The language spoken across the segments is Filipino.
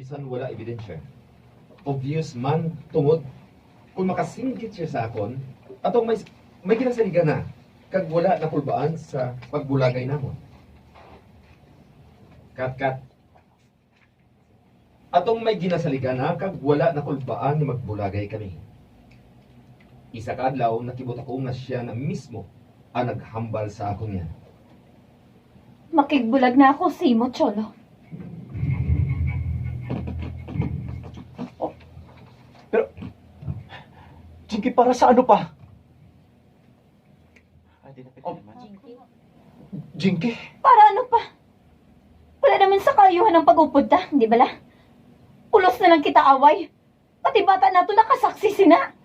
bisan wala ebidensya. Obvious man tungod kung makasinggit siya sa akon atong may kinasaligan na kag wala na pulbaan sa pagbulagay namon. Kat. Atong may ginasaligan na kag wala na kulbaan ni magbulagay kami. Isa ka adlaw nakibot ako nga siya na mismo ang naghambal sa akon yan. Makigbulag na ako, Simo, Cholo. Pero, Jinky, para sa ano pa? Oh, Jinky? Para ano pa? Wala naman sa kayuhan ng pag-upod ta, di ba la? Ulos na lang kita away. Pati bata na to nakasaksi sina.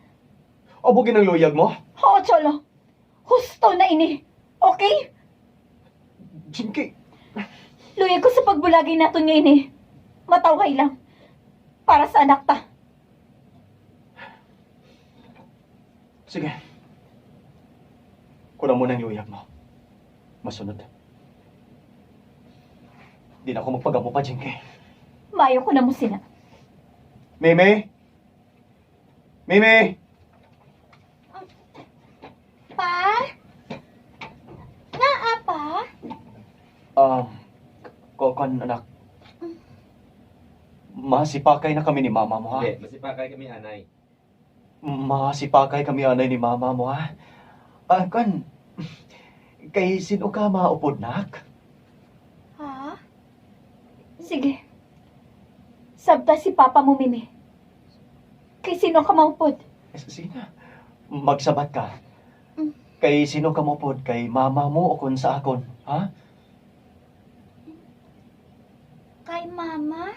Abugin ang luyag mo? Oo, Cholo. Husto na ini. Okay? Jinky, Luyag ko sa pagbulagay nato niya ini. Mataway lang. Para sa anak ta. sige. Kulang mo ng luyag mo. Masunod. Di na ako magpagamo pa, Jinky. Mayo ko na mo sina. Meme? Meme? Pa? Nga, pa? Kokon, anak. Masipakay na kami ni mama mo, ha? Hindi, masipakay kami anay. Masipakay kami anay ni mama mo, ha? Kay sino ka maupod, nak? Ha? Sige. Sabta si Papa mo, Mimi. Kay sino ka maupod? Sige. Magsabat ka. Mm. Kay sino ka maupod? Kay mama mo o kun sa akon, ha? Kay Mama?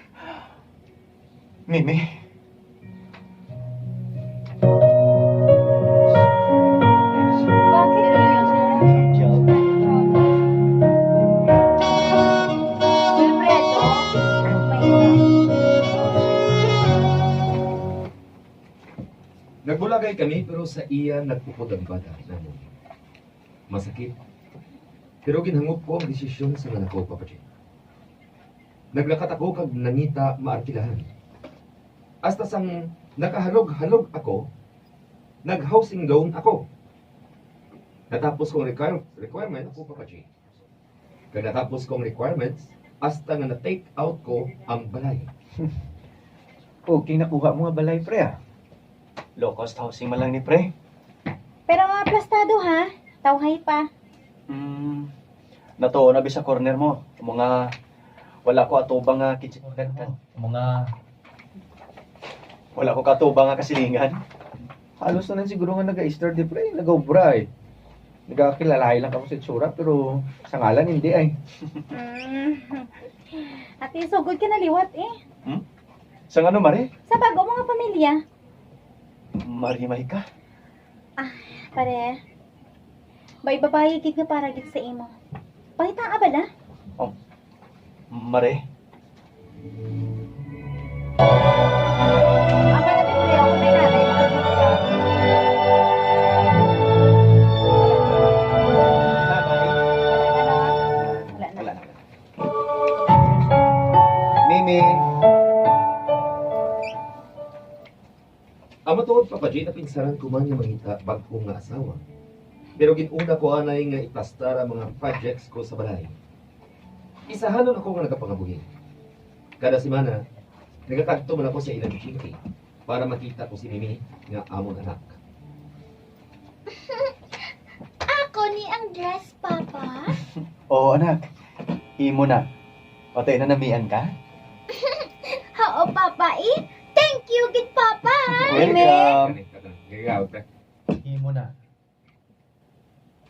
Mimi? Bakit yun? Wilfredo? Nagbulagay kami pero sa iya nagpupod ang bata namon. Masakit. Pero ginhangop ko ang desisyon sa nanako, Papa Jay. Naglakat ako kag nangita maarkilahan. Hasta sang nakahalog-halog ako, nag-housing loan ako. Natapos kong requirements ako, Papa Jay. Kag natapos kong requirements, hasta nga na-take out ko ang balay. Okay, nakuha mo nga balay, pre, ah. Low-cost housing man lang ni pre. Pero nga plastado ha? Tawhay pa. Nato na sa corner mo. Mga wala ko atubang nga kitchen kan. Wala ko katubang nga kasilingan. Halos na lang siguro nga nag-start di, pre. Nag-obra, eh. Nagkakilalahay lang ako sa itsura, pero sa ngalan hindi, ay. At isugod ka na liwat eh. Sa ano, Mare? Sa bago mga pamilya. Marimay ka. Pare. Bay babae gid nga para gid sa imo. Pangita ka ba na? Mare? Ang pala din pre ako may nanay mga Wala na. Mimi! Ama tuod, Papa Jay, na pinsaran ko man yung mangita bagong nga asawa. Pero ginuna ko anay nga iplastar ang mga projects ko sa balay. Isahanon ako nga nagapangabuhi. Kada semana, nagakadto man ako sa ilang chinky para makita ko si Mimi nga amon anak. Ako ni ang dress, Papa. Oo, anak. Imo na. Patay na namian ka? Oo, Papa eh. Thank you, gid Papa. Welcome. Gagaw, pre. Imo na.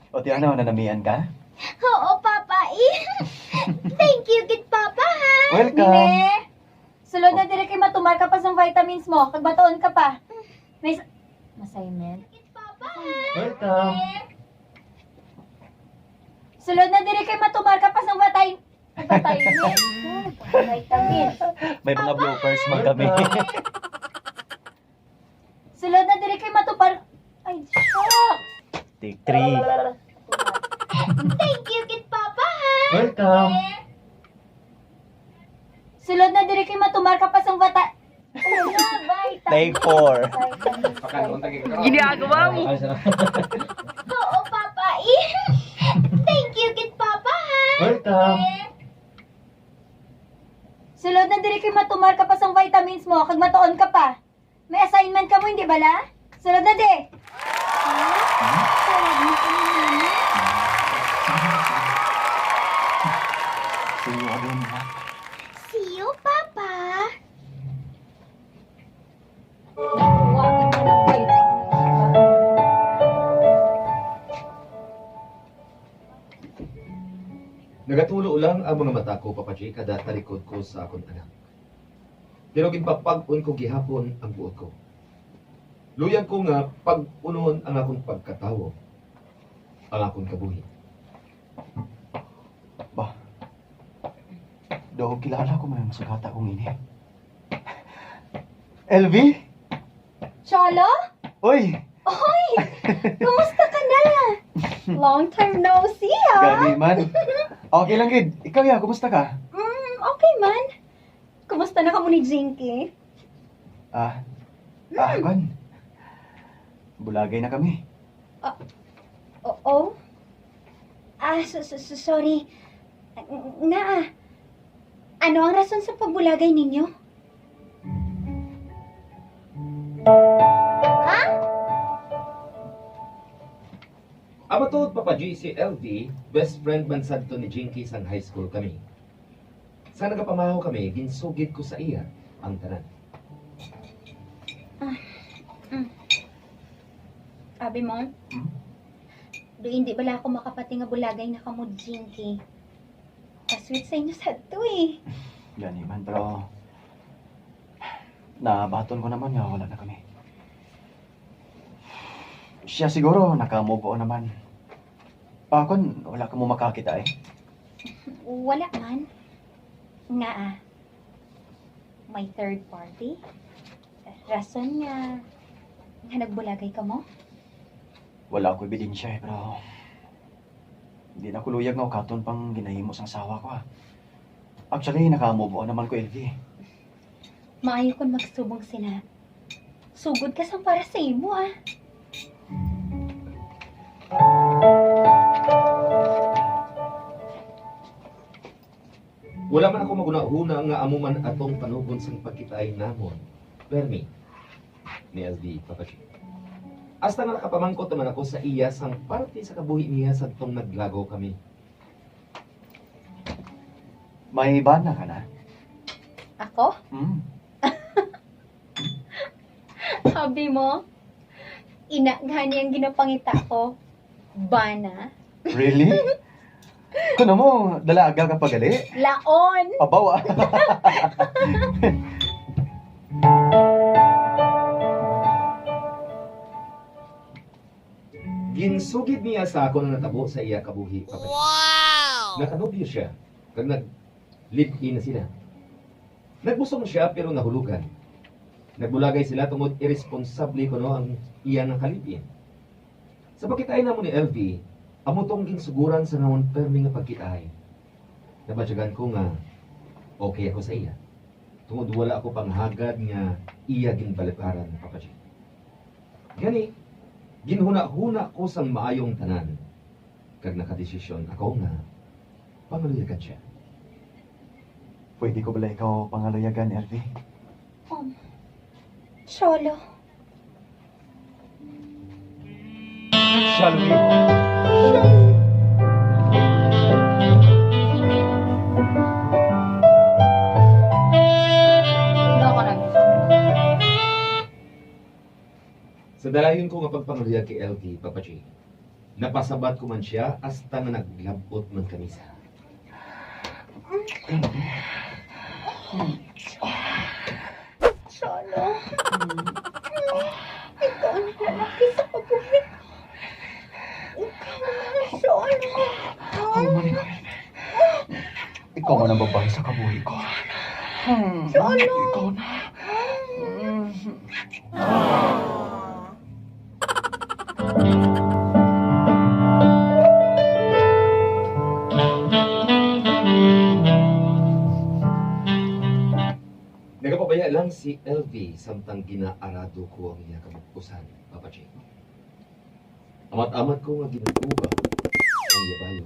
O ti ano, nanamian ka? Oo, Papa eh. Thank you, gid Papa ha. Welcome. Sulod na dire kay matumar ka pa sa vitamins mo. Kag batoon ka pa. May assignment. Papa ha. Welcome. Sulod na dire kay matumar ka pa sa vitamins. Vitamins. May mga bloopers man kami. Sulod na dire kay matumar. Ay, shock. Take 3. Thank you, kid Papa ha. Welcome. Sulod na dire kay matumar ka pa sa Take 4. Ginagawa mo. Oo, Papa. Thank you, kid Papa, ha? Welcome. Sulod na diri kay matumar ka pa sang vitamins mo, kag matuon ka pa. May assignment ka mo, hindi bala? Sulod na di. See you again, ha? See you, Papa. Nagatulo lang ang mga mata ko, Papa J, kada talikod ko sa akong anak. Pero ginpapag-un ko gihapon ang buot ko. Luyag ko nga pag-unon ang akong pagkatawo, ang akong kabuhi. Ba, do kilala ko man masagata kong ini. LV? Cholo? Oy! Oy! Kumusta ka na? Long time no see, ha? Gani man. Okay lang, Gid. Ikaw ya, kumusta ka? Okay man. Kumusta na ka mo ni Jinky? Kon. Bulagay na kami. Oo? Sorry. Ano ang rason sa pagbulagay ninyo? Ha? Aba to, Papa G, si LV, best friend man sadto ni Jinky sang high school kami. Sa nagapamahaw kami, ginsugid ko sa iya ang tanan. Abi mo? Do hindi bala ako makapati nga bulagay na kamo Jinky. Kasweet sa inyo sa to eh. Gani man, pero nabaton ko naman nga wala na kami. Siya siguro naka-move on naman. Pakon, wala ka mo makakita eh. Wala man. Nga may third party? Rason nga nagbulagay ka mo? Wala ko ebidensya eh, pero hindi na ko luyag nga ukaton pang ginahimo sang sawa ko ah. Actually, naka-move on naman ko, LV. Maayo kon magsubong sina. Sugod ka sang para sa imo ah. Wala man ako maguna-una nga amuman atong panugon sang pagkitaay namon. Permi, ni LV, Papa G. Hasta nga nakapamangkot naman ako sa iya sang parte sa kabuhi niya sa tong naglagaw kami. May bana ka na? Ako? Sabi mo? Gani ang ginapangita ko. Bana? Really? Kuno mo, dalaga ka pagali? Laon! Pabaw ah. Ginsugid niya sa ako na natabo sa iya kabuhi, Papa G. Nakanobyo siya, kag nag-live-in na sila. Nagbusong siya pero nahulugan. Nagbulagay sila tungod irresponsable kuno ang iya ng kalipin. Sa pagkitaay namo ni LV, amo tong ginsuguran sa nawon permi nga pagkitaay. Nabatyagan ko nga okay ako sa iya. Tungod wala ako panghagad nga iya ginbaliparan, Papa G. Gani, ginhuna-huna ko sang maayong tanan. Kag nakadesisyon ako nga pangaluyagan siya. Pwede ko bala ikaw pangaluyagan, LV? Cholo. Shall we? Sa dalayon ko nga pagpangaluyag kay LV, Papa G, napasabat ko man siya hasta nga naglabot man kami sa. Cholo. Ikaw ang lalaki sa kabuhi ko. Ikaw na, Cholo. Oh, mali ko, LV. Ikaw man ang babae sa kabuhi ko. Cholo. Ikaw na. Nagapabaya lang lang si LV samtang ginaarado ko ang iya kamukusan, Papa J. Amat-amat ko nga ginatuba ang iya bayo.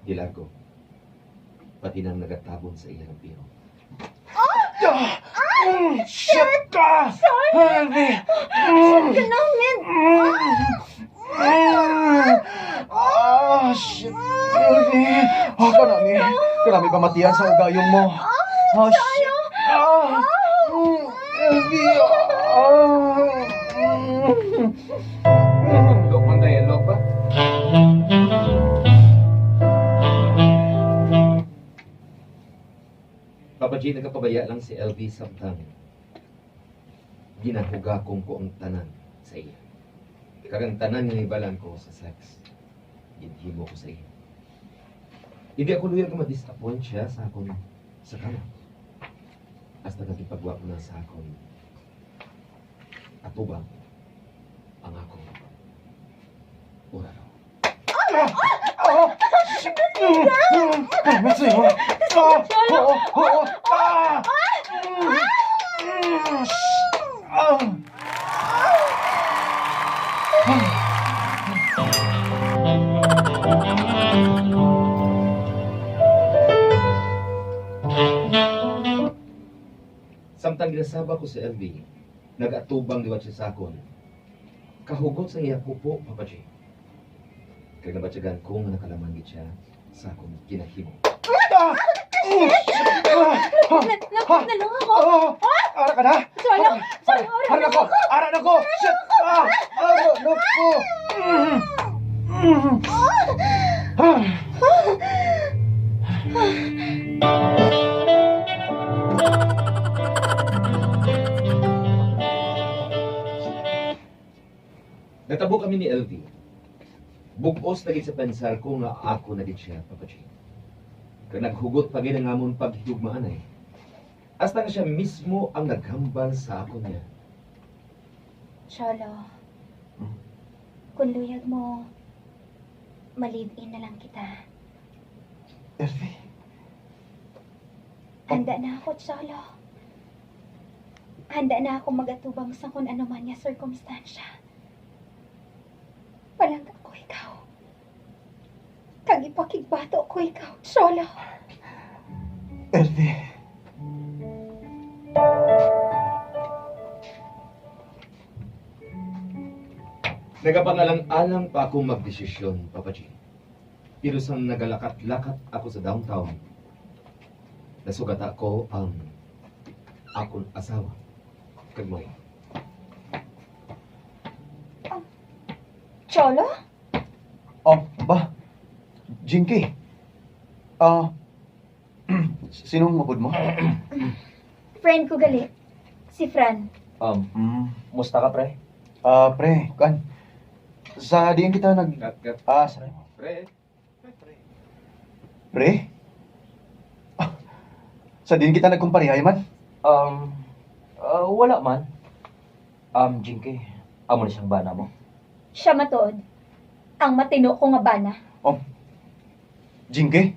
Dilargo. Pati nang nagatabon sa iya ng piro. Shit ka! Elvi! Ka namin! Shit! Elvi! Kanami pamatiyan sa ugayong mo. Shit! Elvi! Dok man dialogue ba? Papa G, nagkapabaya lang si LV samtang ginahuga kong ko ang tanan sa iya. Karang tanan nga ibalan ko sa sex. Ginhimo ko sa iya. Hindi ako luyag ka ma-disappoint siya sa akong sa kama. Hasta nakipagwa ko na sa akong atubang ang akong uraro. Samtang ginasaba ko sa LV, nag-atubang liwat siya sa akon. Kahugot sa iya pupo, Papa J. Kaya nabatyagan ko nga nakalaman gid siya sa akong kinahimo. Nalang ako! Ara ka na? Solo! Ara na ko! Ara na ko! Shit! Ara na ko! Natabo kami ni LV. Bugos na gid sa pensar ko nga ako na gid siya, Papa J. Kaya naghugot pa gid ang amon paghigugmaan ay. Hasta nga siya mismo ang naghambal sa ako niya. Cholo, kung luyag mo, ma-live-in na lang kita. Elvi? Handa na ako, Cholo. Handa na ako magatubang sa kung ano man niya circumstansya. Walang ako ikaw. Kagipakigbato ko ikaw, Cholo. Elvi? Nagapangalang-alang pa akong magdesisyon, Papa G. Pero sa nagalakat-lakat ako sa downtown, nasugat ako ang akong asawa. Kagmay. Cholo? Ba? Jinky? Sinong mapod mo? Friend ko gali. Si Fran. Musta ka, pre? Pre, kan. Sa diyan kita Kat. sorry. Pre. Pre? Sa diyan kita nagkumparihay man? Wala man. Jinky, amo na siyang bana mo. Siya matuod. Ang matino ko nga bana. Jinky?